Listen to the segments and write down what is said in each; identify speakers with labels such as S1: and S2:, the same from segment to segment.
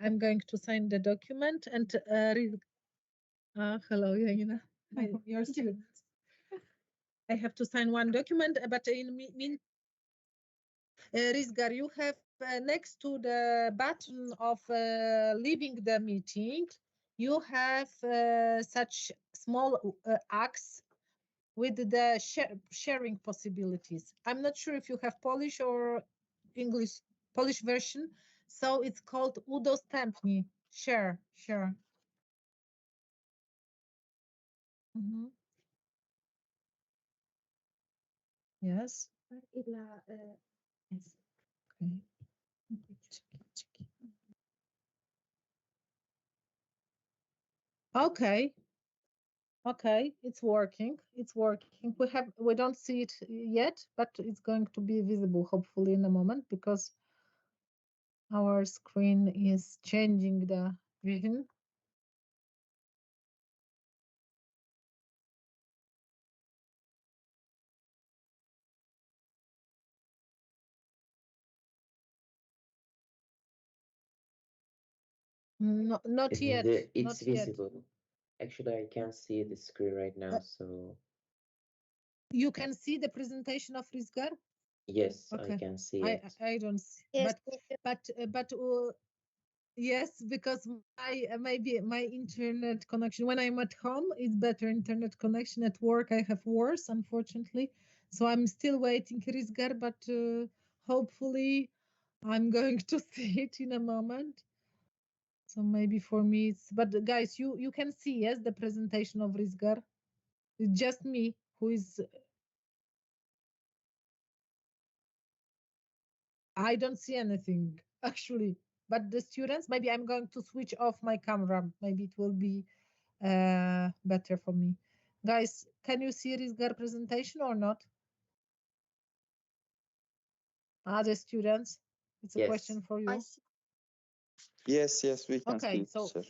S1: I'm going to sign the document and hello, Janina. Hi, your student. I have to sign one document, but in mean, Rizgar, you have next to the button of leaving the meeting, you have such small axe with the sharing possibilities. I'm not sure if you have Polish or English, Polish version. So it's called udostępnij, share. Mhm. Yes. Yes. Okay. Okay, it's working. It's working. We don't see it yet, but it's going to be visible hopefully in a moment because our screen is changing the vision. No, not yet.
S2: It's
S1: Not yet.
S2: visible. Actually, I can see the screen right now, so
S1: You can see the presentation of Rizgar?
S2: yes, I
S1: Okay.
S2: can see it.
S1: I don't see.
S3: Yes,
S1: But yes, because maybe my internet connection when I'm at home it's better internet connection. At work I have worse, unfortunately. So I'm still waiting, Rizgar, but hopefully I'm going to see it in a moment. So maybe for me it's, but guys, you can see, yes, the presentation of Rizgar. It's just me who is, I don't see anything actually. But the students, maybe I'm going to switch off my camera. Maybe it will be better for me. Guys, can you see Rizgar presentation or not? Other students, it's a
S2: Yes.
S1: question for
S3: I
S1: you.
S3: see.
S4: Yes, we can
S1: Okay,
S4: see,
S1: so
S4: sir.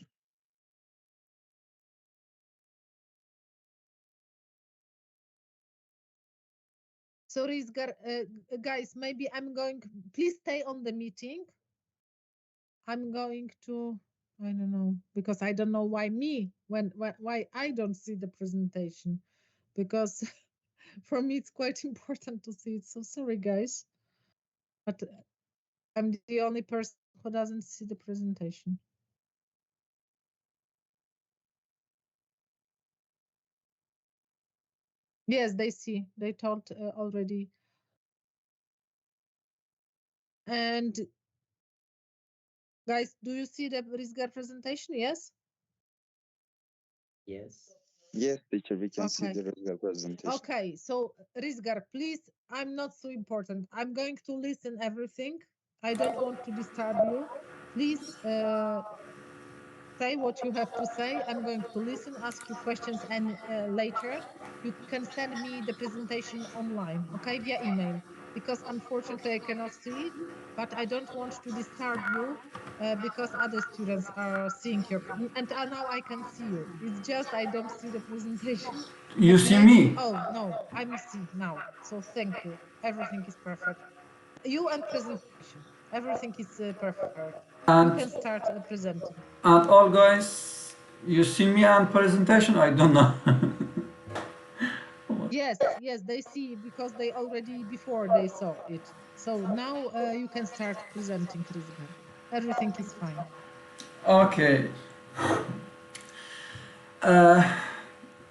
S1: Rizgar, guys, maybe I'm going. Please stay on the meeting. I'm going to. I don't know because I don't know why me why I don't see the presentation because for me it's quite important to see it. So sorry, guys, but I'm the only person who doesn't see the presentation. Yes, they see. They told already. And guys, do you see the Rizgar presentation? Yes.
S2: Yes.
S4: Yes, teacher, we can see
S1: Okay.
S4: the regular presentation.
S1: Okay. So Rizgar, please. I'm not so important. I'm going to listen everything. I don't want to disturb you. Please say what you have to say. I'm going to listen, ask you questions, and later you can send me the presentation online, okay, via email, because unfortunately I cannot see it, but I don't want to disturb you because other students are seeing your, and now I can see you. It's just I don't see the presentation.
S5: You
S1: But
S5: see
S1: guys,
S5: me?
S1: oh no, I'm see now. So thank you. Everything is perfect. You and presentation. Everything is perfect. You
S5: And
S1: can start presenting.
S5: all guys, you see me on presentation? I don't know.
S1: Yes, they see because they already before they saw it. So now you can start presenting, Rizgar. Everything is fine.
S5: Okay. Uh,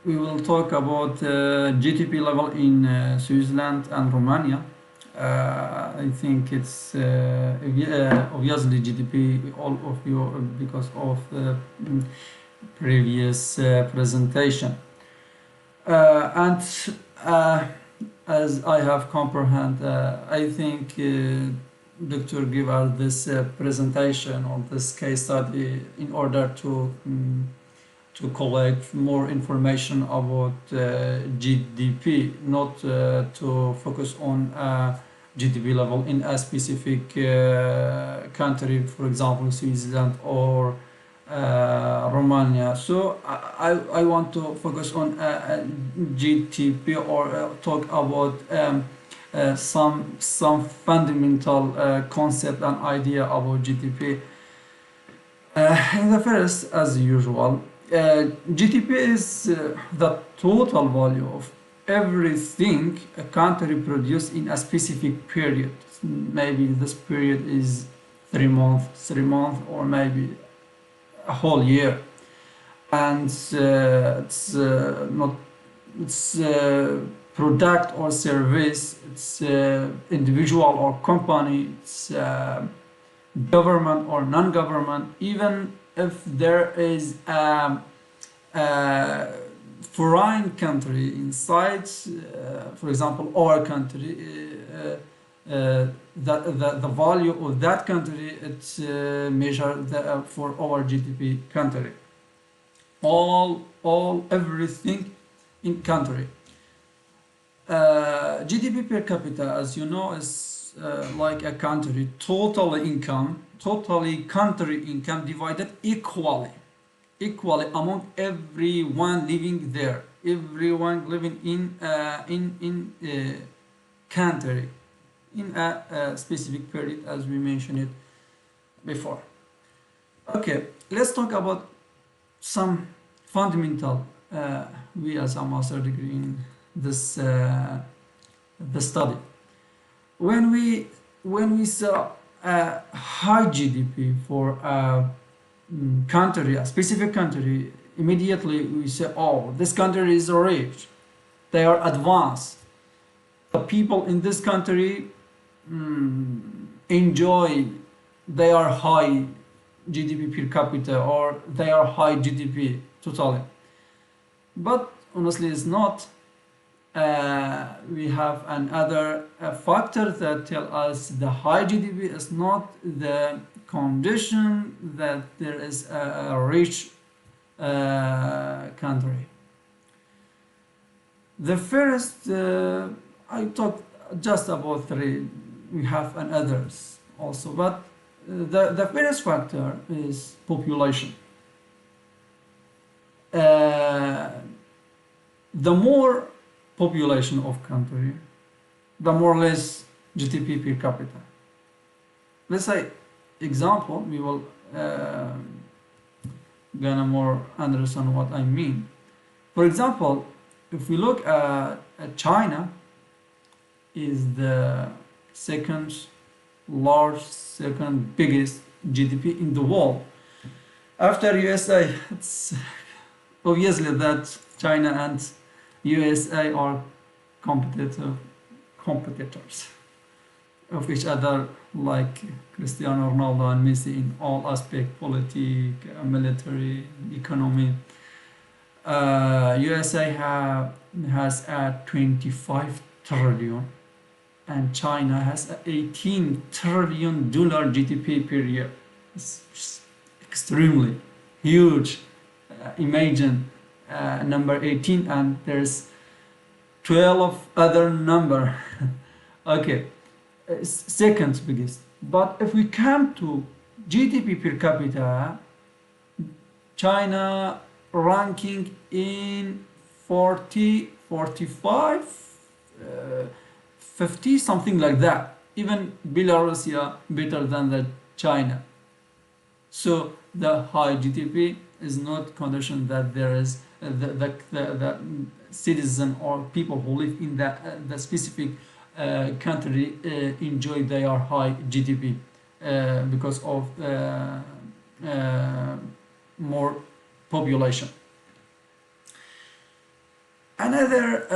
S5: we will talk about GDP level in Switzerland and Romania. I think it's obviously GDP, all of you, because of the previous presentation. And as I have comprehend, I think Dr. give us this presentation on this case study in order to collect more information about GDP, not to focus on GDP level in a specific country, for example, Switzerland or Romania. So I want to focus on GDP or talk about some fundamental concept and idea about GDP. In the first, as usual, GDP is the total value of everything a country produces in a specific period. Maybe this period is 3 months, or maybe a whole year, and it's not it's product or service, it's individual or company, it's government or non-government, even if there is a foreign country inside, for example, our country, the value of that country, it's measured for our GDP country. Everything in country. GDP per capita, as you know, is like a country totally country income divided equally among everyone living there, everyone living in country in a specific period, as we mentioned it before. Okay, let's talk about some fundamental. We as a master degree in this the study. When we saw a high GDP for a country, a specific country, immediately we say, oh, this country is rich, they are advanced. The people in this country enjoy, they are high GDP per capita, or they are high GDP totally. But honestly, it's not. We have another factor that tell us the high GDP is not the condition that there is a rich country. The first, I talked just about three. We have and others also, but the first factor is population. The more population of country, the more or less GDP per capita. Let's say, example, we will gonna more understand what I mean. For example, if we look at China, is the second biggest GDP in the world. After USA, it's obviously that China and USA are competitors of each other, like Cristiano Ronaldo and Messi in all aspects, politics, military, economy. USA has a 25 trillion, and China has a $18 trillion GDP per year. It's extremely huge. Imagine number 18, and there's 12 other number. Okay, second biggest. But if we come to GDP per capita, China ranking in 40, 45, 50, something like that. Even Belarus better than the China. So the high GDP is not condition that there is the citizen or people who live in the specific country enjoy their high GDP because of more population. Another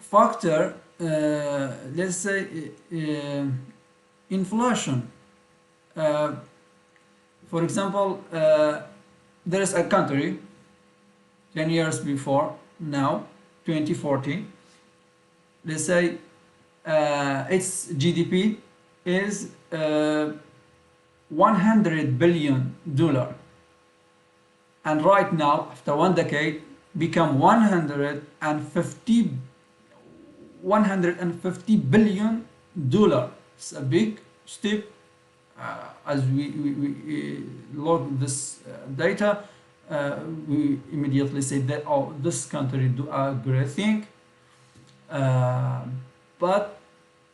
S5: factor, let's say inflation. For example, there is a country 10 years before now, 2040, let's say its GDP is $100 billion, and right now, after 1 decade, become 150 billion dollar. It's a big step. As we log this data, we immediately say that, oh, this country do a great thing. But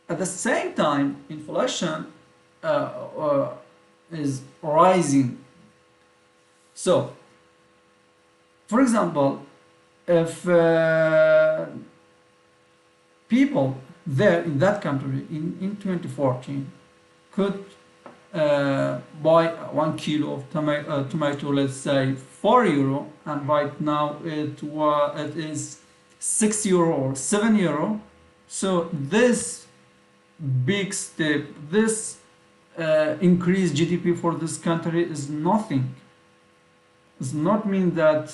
S5: at the same time, inflation is rising. So, for example, if people there in that country in 2014 could buy 1 kilo of tomato, let's say €4, and right now it is €6 or €7. So this big step, this increased GDP for this country is nothing. Does not mean that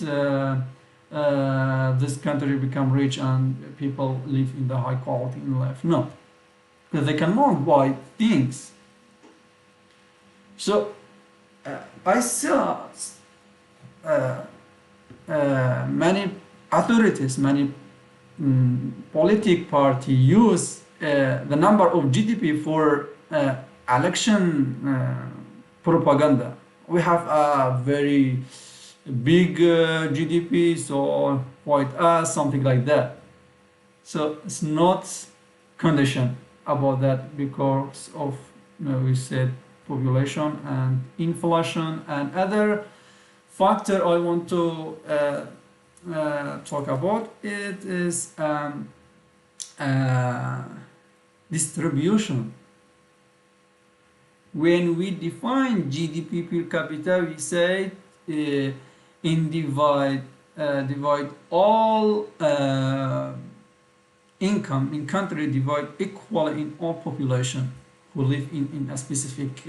S5: this country become rich and people live in the high quality in life. No, because they cannot buy things. So I saw many authorities, many political party use the number of GDP for election propaganda. We have a very big GDP, so quite us, something like that. So it's not condition about that because of, we said, population and inflation and other factor I want to talk about. It is distribution. When we define GDP per capita, we say divide all income in country, divide equally in all population who live in a specific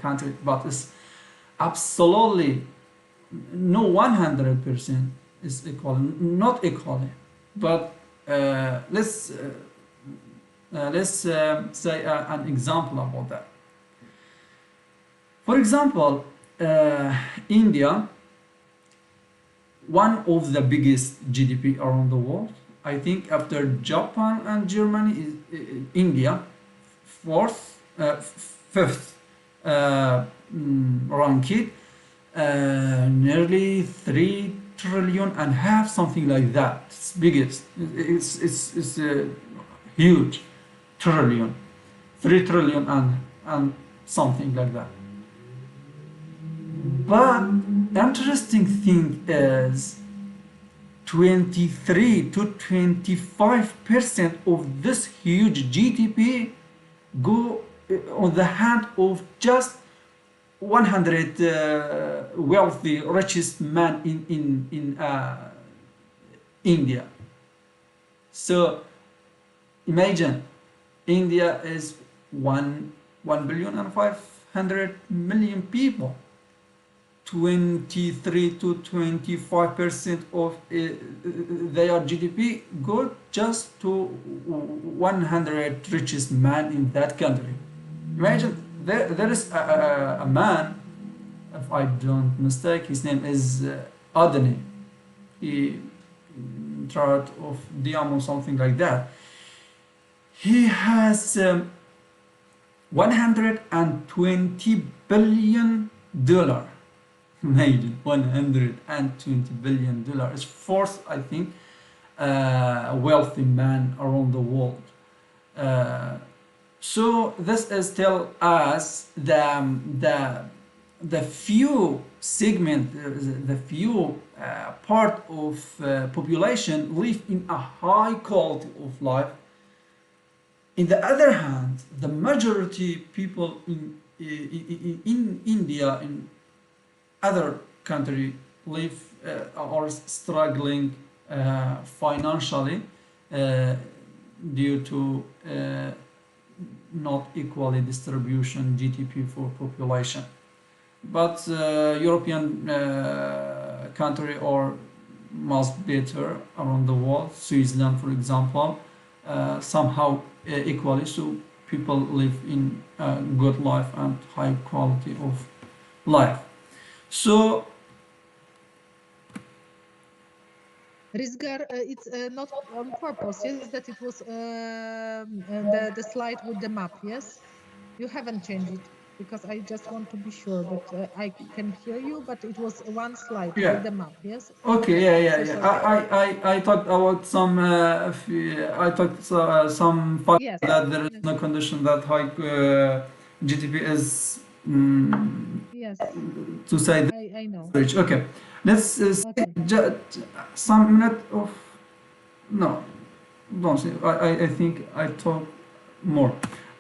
S5: country, but it's absolutely no 100% is equal, not equally. But let's say an example about that. For example, India, one of the biggest GDP around the world. I think after Japan and Germany is India, fifth ranked, nearly 3 trillion and half, something like that. It's biggest. It's huge, trillion, 3 trillion and something like that. But interesting thing is 23 to 25% of this huge GDP go on the hand of just 100 wealthy, richest man in India. So imagine India is 1,500,000,000 people. 23 to 25% of their GDP go just to 100 richest man in that country. Imagine there is a man, if I don't mistake, his name is Adani. He chart of diamond, something like that. He has $120 billion. Imagine $120 billion. It's fourth, I think, wealthy man around the world. So this is tell us the few segment, the few part of population live in a high quality of life. In the other hand, the majority people in India, in other country, live are struggling financially due to not equally distribution GDP for population. But European country are much better around the world. Switzerland, for example, somehow equally, so people live in a good life and high quality of life. So
S1: Rizgar, it's not on purpose, yes, that it was the slide with the map, yes? You haven't changed it. because I just want to be sure. But I can hear you, but it was one slide
S5: Yeah.
S1: with the map. Yes.
S5: Okay, yeah, yeah,
S1: So
S5: yeah.
S1: sorry.
S5: I talked about some, I talked some fact
S1: Yes.
S5: that there is
S1: Yes.
S5: no condition that high GDP is
S1: Yes.
S5: to say this
S1: I know.
S5: rich. Okay, let's say
S1: Okay.
S5: some minute of no, don't say. I think I talk more.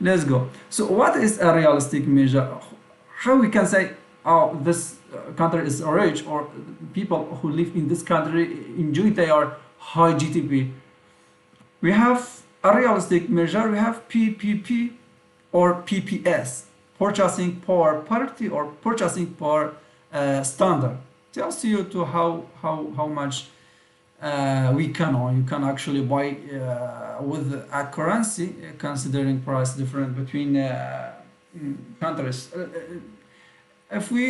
S5: Let's go. So, what is a realistic measure? How we can say, oh, this country is rich, or people who live in this country enjoy their high GDP? We have a realistic measure. We have PPP or PPS, purchasing power parity or purchasing power standard. Tells you to how much we can, or you can actually buy with a currency, considering price difference between countries. If we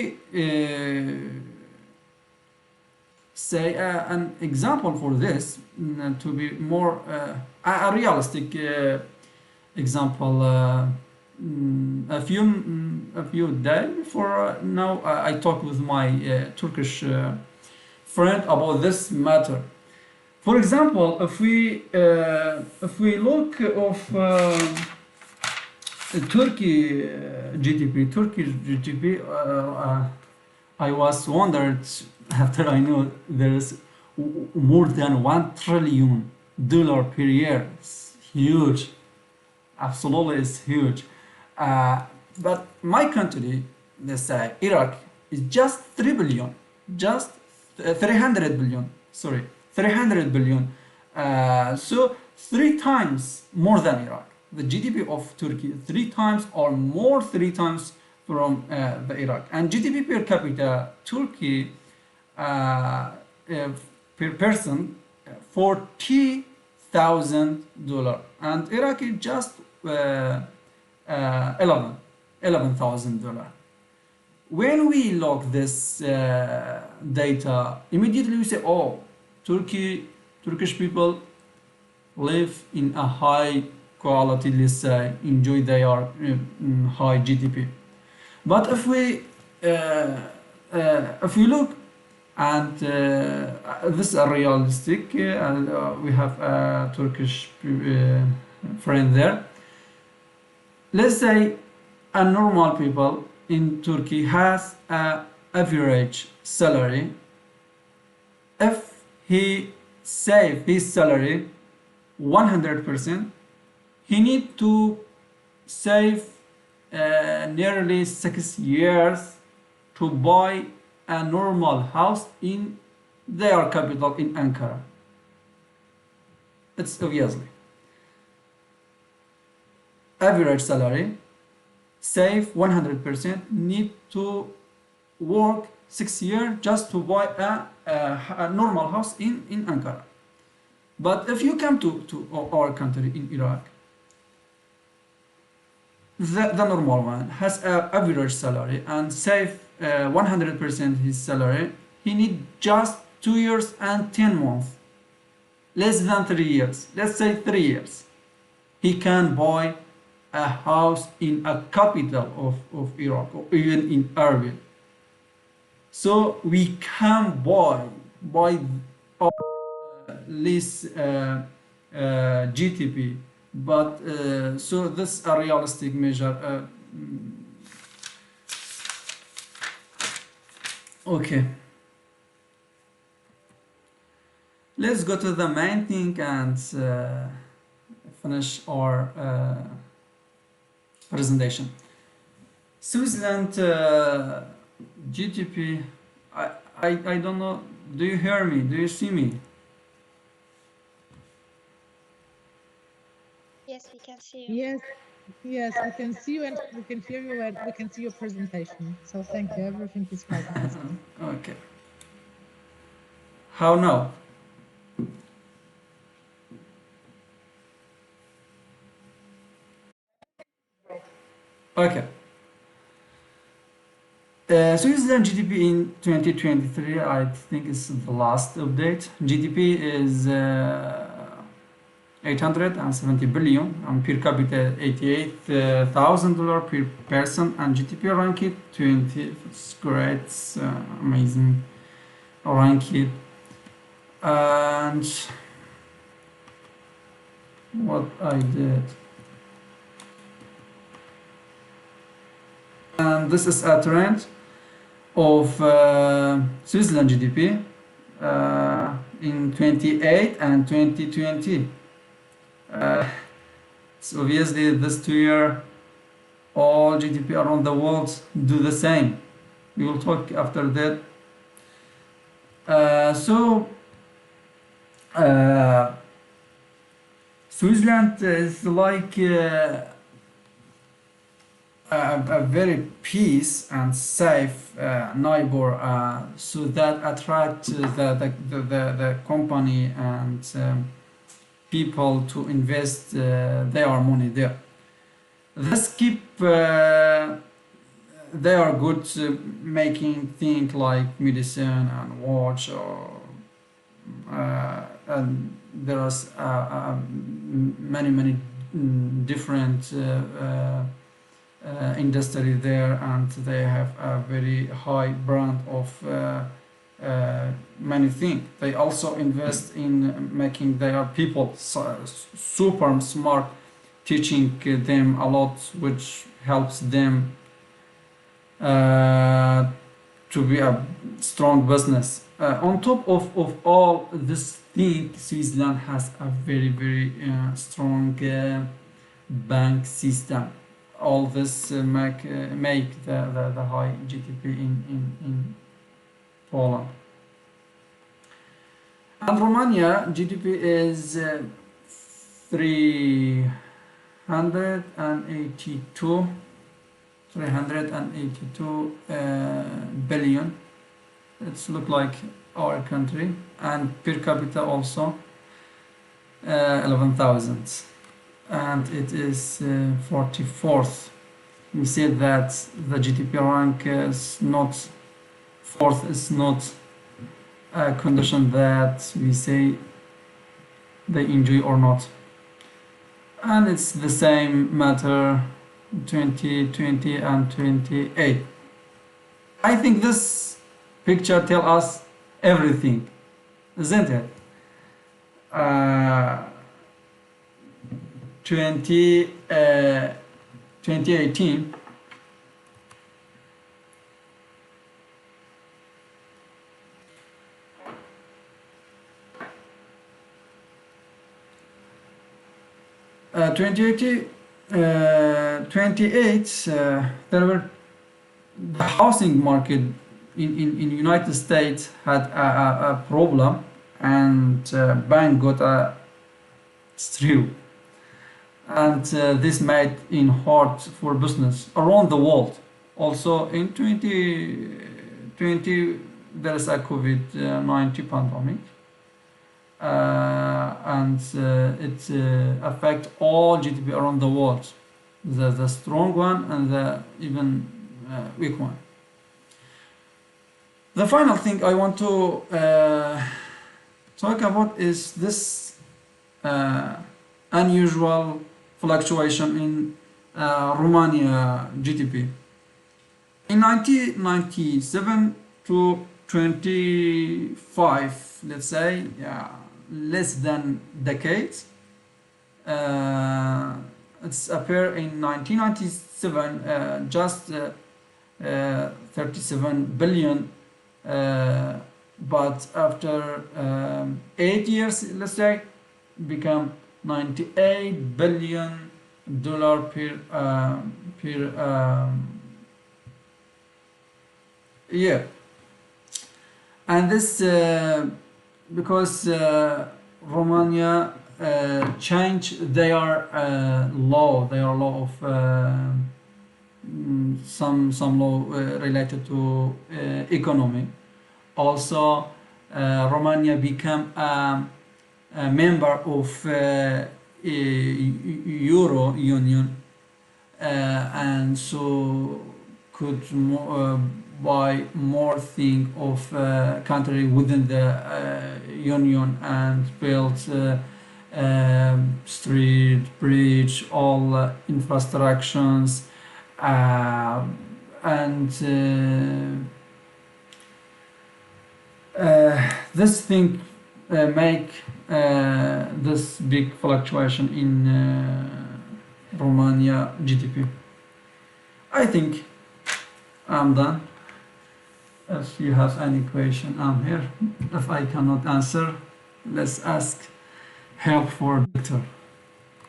S5: say an example for this, to be more a realistic example, a few days before now, I talked with my Turkish friend about this matter. For example, if we look of Turkish GDP, I was wondered after I knew there is more than $1 trillion per year. It's huge, absolutely, it's huge. Uh, but my country, let's say Iraq, is just 3 billion, just 300 billion. Sorry, 300 billion. So three times more than Iraq. The GDP of Turkey three times or more, three times from the Iraq. And GDP per capita, Turkey per person, $40,000, and Iraq is just 11,000 dollars. When we look this data, immediately we say, oh, Turkish people live in a high quality, let's say, enjoy their high GDP. But if we look, and this is a realistic, and we have a Turkish friend there. Let's say a normal people in Turkey has a average salary. If he save his salary 100%, he need to save nearly 6 years to buy a normal house in their capital in Ankara. It's obviously average salary, save 100%, need to work 6 years just to buy a normal house in Ankara. But if you come to our country in Iraq, the normal one has an average salary and save 100% his salary, he need just 2 years and 10 months, less than 3 years, let's say 3 years. He can buy a house in a capital of Iraq, or even in Erbil. So we can buy less GDP, but so this is a realistic measure. Okay, let's go to the main thing and finish our presentation. Switzerland GDP. I don't know. Do you hear me? Do you see me?
S3: Yes, we can see you.
S1: Yes. Yes, we can see you and we can hear you and we can see your presentation. So thank you. Everything is fine on this one.
S5: Okay. How now? Okay. Switzerland GDP in 2023, I think is the last update. GDP is 870 billion, and per capita $88,000 per person, and GDP ranked 20. It's great, it's, amazing ranking. And what I did, and this is a trend of Switzerland GDP in 28 and 2020. So obviously this 2 year all GDP around the world do the same. We will talk after that. Switzerland is like a very peace and safe neighbor, so that attract the company and people to invest their money there. This keep they are good making things like medicine and watch, or and there are many different industry there, and they have a very high brand of many things. They also invest in making their people super smart, teaching them a lot, which helps them to be a strong business. On top of all this thing, Switzerland has a very strong bank system. All this make the high GDP in Poland. And Romania GDP is 382 billion. It's look like our country, and per capita also 11,000, and it is 44th. We said that the GDP rank is not fourth, is not a condition that we say they enjoy or not, and it's the same matter 2020 and 28. I think this picture tell us everything, isn't it? 2018 28, there were the housing market in United States had a problem, and bank got a through, and this made it hard for business around the world. Also in 2020 there is a COVID-19 pandemic, and it affect all GDP around the world, the strong one and the even weak one. The final thing I want to talk about is this unusual fluctuation in Romania GDP. In 1997 to 25, let's say, less than decades, it's appear in 1997 just 37 billion, but after 8 years, let's say, become $98 billion per year. And this because Romania changed their law of some law related to economy. Also, Romania became a member of Euro Union, and so could buy more thing of country within the union, and build street, bridge, all infrastructures, uh, and this thing make this big fluctuation in Romania GDP. I think I'm done. If you have any question, I'm here. If I cannot answer, let's ask help for doctor.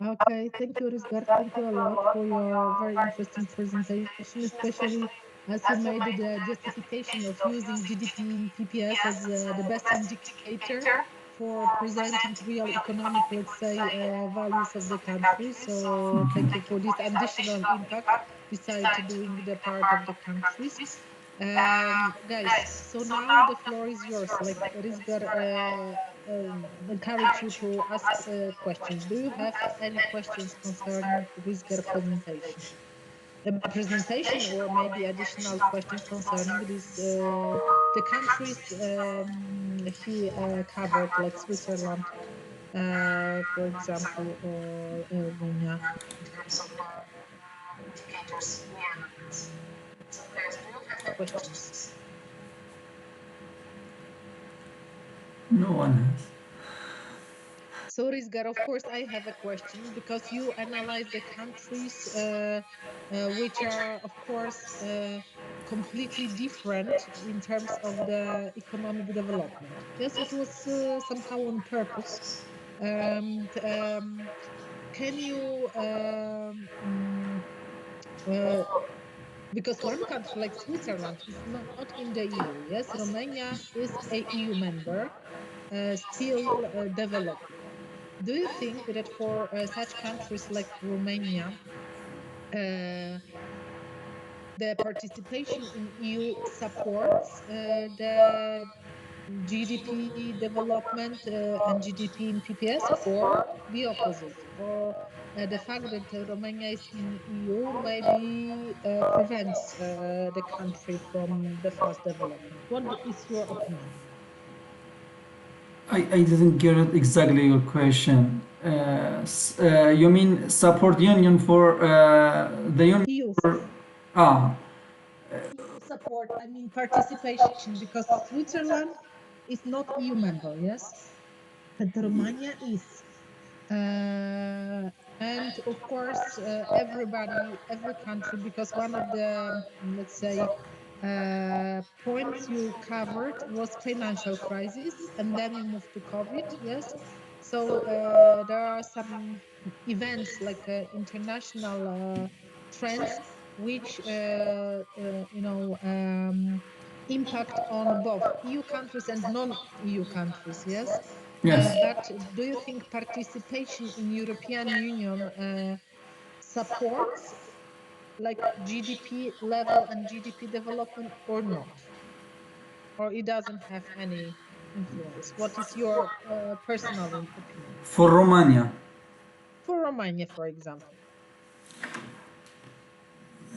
S1: Okay, thank you, Rizgar. Thank you a lot for your very interesting presentation, especially as you made the justification of using GDP in PPS as the best indicator for presenting real economic, let's say, values of the country. So thank you for this additional impact beside doing the part of the countries. Guys, so now the floor is yours. Like Rizgar encourage you to ask questions. Do you have any questions concerning Rizgar presentation, or maybe additional questions concerning this the countries he covered, like Switzerland, for example, or Romania? Questions.
S5: No one has.
S1: So, Rizgar, of course, I have a question because you analyze the countries which are, of course, completely different in terms of the economic development. Yes, it was somehow on purpose. Can you, because one country like Switzerland is not in the EU, yes, Romania is a EU member, still developing. Do you think that for such countries like Romania, the participation in EU supports the GDP development and GDP in PPS, or the opposite, or the fact that Romania is in EU maybe prevents the country from the fast development? What is your opinion?
S5: I didn't get it exactly your question. You mean support union for the union
S1: EU
S5: for ah
S1: EU support, I mean participation, because Switzerland is not EU member, yes, but Romania is. Uh, and of course, every country, because one of the, let's say, points you covered was financial crisis, and then you moved to COVID, yes. So there are some events like international trends which impact on both EU countries and non-EU countries, yes.
S5: yes.
S1: But do you think participation in European Union supports like GDP level and GDP development or not? Or it doesn't have any influence? What is your personal opinion?
S5: For Romania,
S1: For Romania, for example.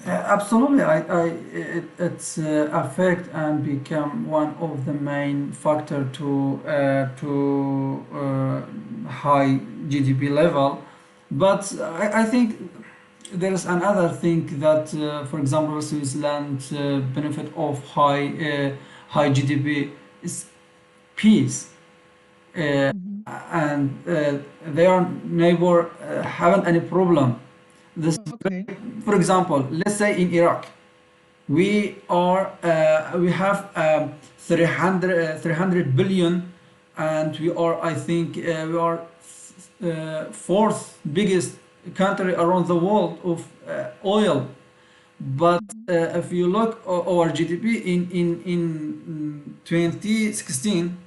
S5: absolutely. It's affect and become one of the main factor to high GDP level. But I think there is another thing that, for example, Switzerland benefit of high GDP is peace.
S1: Mhm.
S5: And their neighbor haven't any problem. This,
S1: Okay.
S5: for example, let's say in Iraq, we have 300 billion, and we are, I think, we are fourth biggest country around the world of oil. But
S1: Mhm.
S5: if you look our GDP in 2016,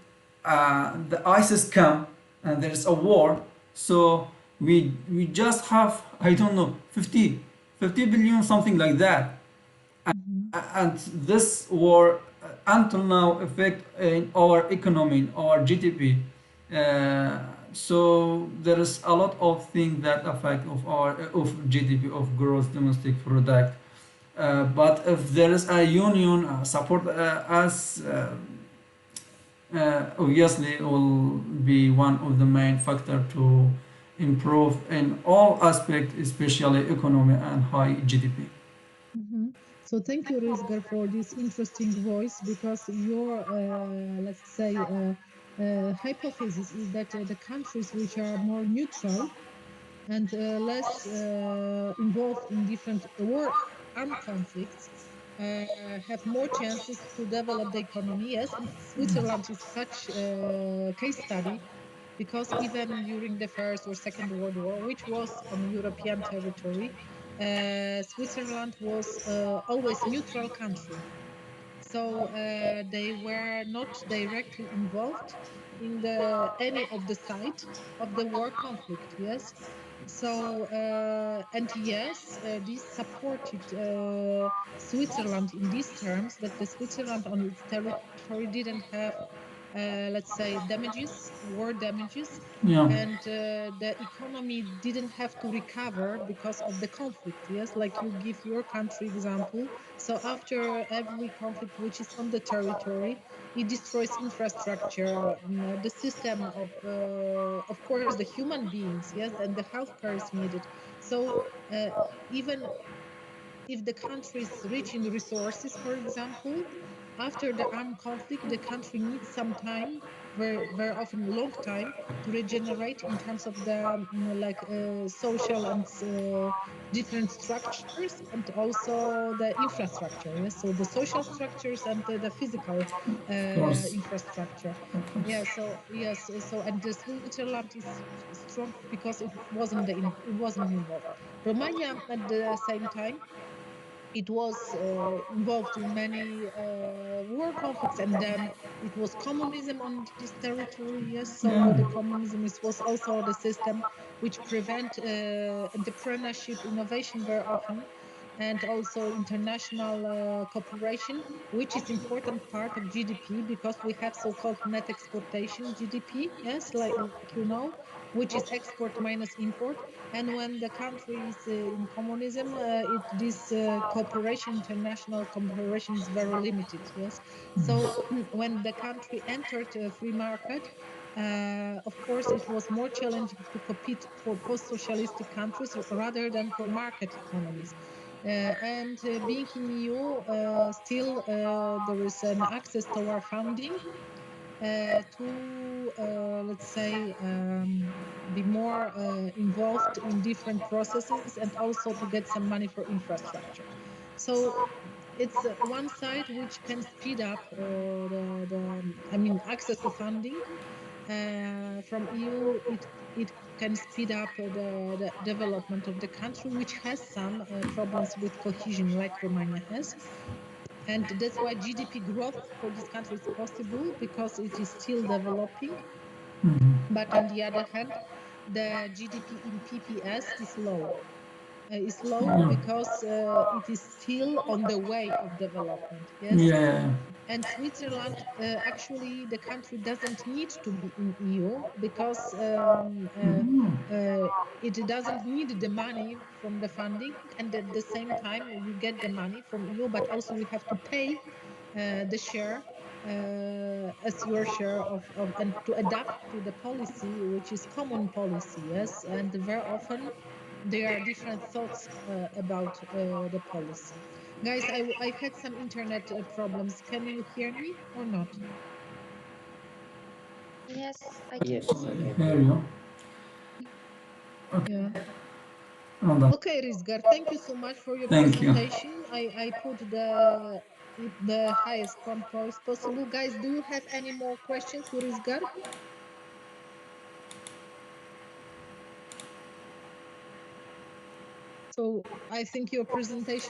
S5: the ISIS come and there's a war, so we just have, I don't know, 50 billion, something like that.
S1: Mhm.
S5: And this war until now affect in our economy, in our GDP. So there is a lot of things that affect of our of GDP, of gross domestic product. But if there is a union support us, obviously it will be one of the main factor to improve in all aspects, especially economy and high GDP.
S1: So thank you, Rizgar, for this interesting voice, because your, let's say, hypothesis is that the countries which are more neutral and less involved in different war armed conflicts have more chances to develop the economy. Yes, and Switzerland is such a case study, because even during the First or Second World War, which was on European territory, Switzerland was always neutral country. So they were not directly involved in the any of the side of the war conflict. Yes. So and yes, this supported Switzerland in these terms, that the Switzerland on its territory didn't have, let's say, damages, war damages,
S5: Yeah,
S1: and the economy didn't have to recover because of the conflict. Yes, like you give your country example. So after every conflict which is on the territory, it destroys infrastructure, the system of course, the human beings. Yes, and the healthcare is needed. So uh, even if the country is rich in resources, for example, after the armed conflict, the country needs some time, very, very often long time, to regenerate in terms of the like social and different structures, and also the infrastructure. Yes, so the social structures and the physical
S5: of course,
S1: infrastructure.
S5: of
S1: Yeah.
S5: course.
S1: So yes. So and the Switzerland is strong because it wasn't involved. Romania at the same time, it was involved in many war conflicts, and then it was communism on this territory. Yes, so
S5: Yeah,
S1: the communism was also the system which prevent entrepreneurship, innovation very often, and also international cooperation, which is important part of GDP, because we have so-called net exportation GDP. Yes, like you know, which is export minus import. And when the country is in communism, this cooperation, international cooperation, is very limited. Yes, so when the country entered a free market, of course, it was more challenging to compete for post-socialistic countries rather than for market economies. And being in EU, still there is an access to our funding to, let's say, be more involved in different processes, and also to get some money for infrastructure. So it's one side which can speed up access to funding from EU. It can speed up the development of the country, which has some problems with cohesion, like Romania has. And that's why GDP growth for this country is possible, because it is still developing. But on the other hand, the GDP in PPS is low. Is low
S5: yeah,
S1: because it is still on the way of development. Yes.
S5: yeah,
S1: And Switzerland, actually, the country doesn't need to be in EU, because it doesn't need the money from the funding, and at the same time we get the money from EU, but also we have to pay the share as your share of and to adapt to the policy, which is common policy. Yes, and very often there are different thoughts about the policy. Guys, I had some internet problems. Can you hear me or not?
S3: Yes, I can
S2: Yes,
S3: hear
S2: I
S3: you.
S2: can
S5: hear
S2: hear you.
S5: you. Okay,
S1: Yeah.
S5: I'm done.
S1: Okay, Rizgar, thank you so much for your
S5: Thank you.
S1: presentation. I put the highest tone possible. Guys, do you have any more questions to Rizgar? So I think your presentation